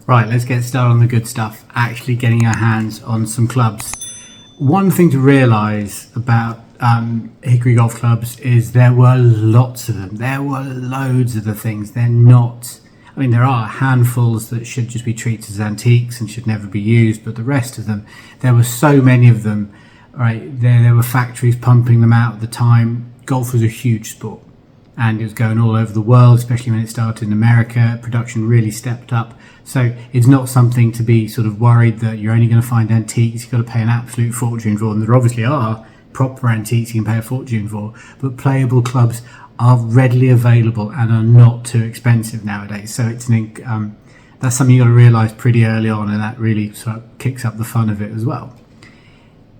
Right, let's get started on the good stuff, actually getting our hands on some clubs. One thing to realise about Hickory golf clubs is there were lots of them. There were loads of the things. They're not, I mean, there are handfuls that should just be treated as antiques and should never be used, but the rest of them, there were so many of them, right? There were factories pumping them out at the time. Golf was a huge sport and it was going all over the world, especially when it started in America. Production really stepped up. So it's not something to be sort of worried that you're only going to find antiques. You've got to pay an absolute fortune for them. There obviously are proper antiques you can pay a fortune for, but playable clubs are readily available and are not too expensive nowadays. So it's that's something you've got to realise pretty early on, and that really sort of kicks up the fun of it as well.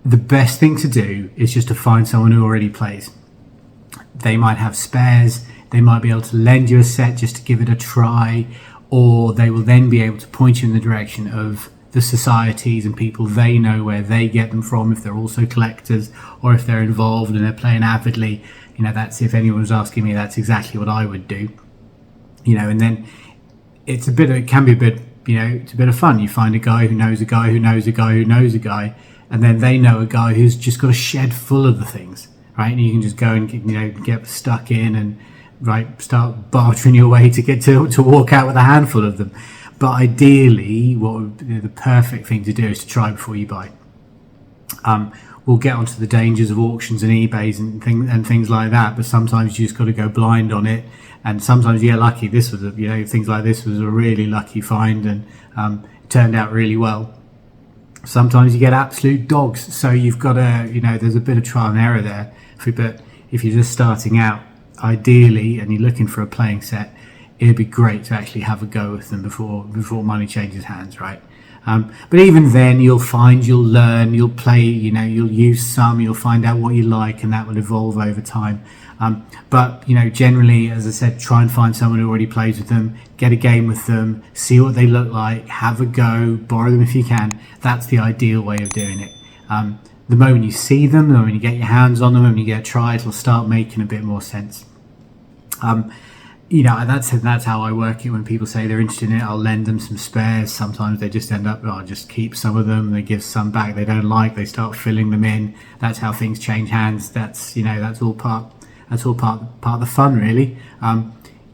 The best thing to do is just to find someone who already plays. They might have spares, they might be able to lend you a set just to give it a try, or they will then be able to point you in the direction of the societies and people they know where they get them from, if they're also collectors or if they're involved and they're playing avidly. You know, that's, if anyone was asking me, that's exactly what I would do. You know, and then it can be a bit, you know, it's a bit of fun. You find a guy who knows a guy who knows a guy who knows a guy, and then they know a guy who's just got a shed full of the things, right? And you can just go and, you know, get stuck in and start bartering your way to get to walk out with a handful of them. But ideally, the perfect thing to do is to try before you buy. We'll get onto the dangers of auctions and eBays and things like that, but sometimes you just got to go blind on it, and sometimes you get lucky. This was things like this was a really lucky find, and it turned out really well. Sometimes you get absolute dogs, so you've got to, you know, there's a bit of trial and error there. But if you're just starting out, ideally, and you're looking for a playing set, it'd be great to actually have a go with them before money changes hands, right? But even then, you'll learn, you'll play, you know, you'll use some, you'll find out what you like, and that will evolve over time. But, you know, generally, as I said, try and find someone who already plays with them, get a game with them, see what they look like, have a go, borrow them if you can. That's the ideal way of doing it. The moment you see them, the moment you get your hands on them, and you get a try, it'll start making a bit more sense. You know, that's how I work it. When people say they're interested in it, I'll lend them some spares. Sometimes they just end up, I'll just keep some of them. They give some back they don't like. They start filling them in. That's how things change hands. That's, you know, that's all part of the fun, really.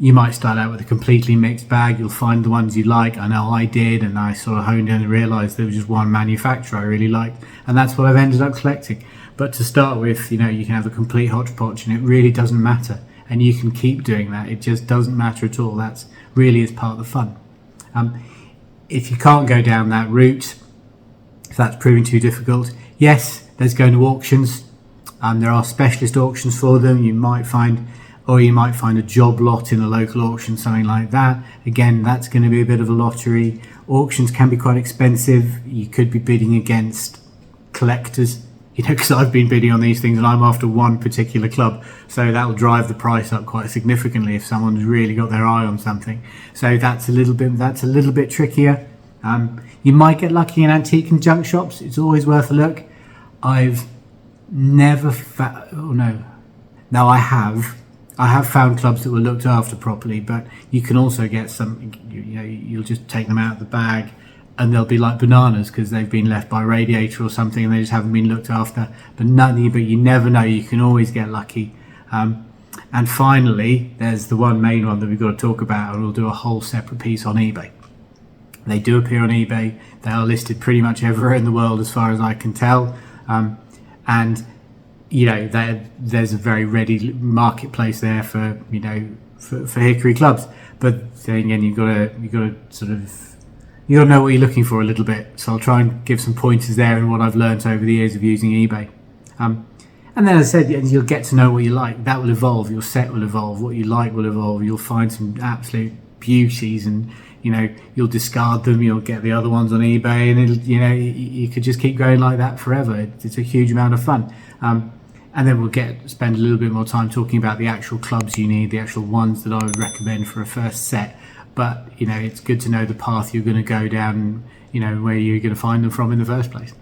You might start out with a completely mixed bag. You'll find the ones you like. I know I did, and I sort of honed in and realised there was just one manufacturer I really liked, and that's what I've ended up collecting. But to start with, you know, you can have a complete hodgepodge, and it really doesn't matter. And you can keep doing that. It just doesn't matter at all. That's really is part of the fun. If you can't go down that route, if that's proving too difficult, yes, there's going to auctions. There are specialist auctions for them. You might find a job lot in a local auction, something like that. Again, that's going to be a bit of a lottery. Auctions can be quite expensive. You could be bidding against collectors, you know, because I've been bidding on these things and I'm after one particular club, so that will drive the price up quite significantly if someone's really got their eye on something. So that's a little bit trickier. You might get lucky in antique and junk shops. It's always worth a look. I've never I have found clubs that were looked after properly, but you can also get some, you know, you'll just take them out of the bag and they'll be like bananas because they've been left by a radiator or something and they just haven't been looked after. But you never know. You can always get lucky. And finally, there's the one main one that we've got to talk about, and we'll do a whole separate piece on eBay. They do appear on eBay. They are listed pretty much everywhere in the world as far as I can tell. And you know, there's a very ready marketplace there for, you know, for Hickory clubs. But then again, you've got to know what you're looking for a little bit. So I'll try and give some pointers there in what I've learned over the years of using eBay. And then, as I said, you'll get to know what you like. That will evolve. Your set will evolve. What you like will evolve. You'll find some absolute beauties, and you know, you'll discard them. You'll get the other ones on eBay, and you know, you could just keep going like that forever. It's a huge amount of fun. And then we'll spend a little bit more time talking about the actual clubs you need, the actual ones that I would recommend for a first set. But you know, it's good to know the path you're going to go down, you know, where you're going to find them from in the first place.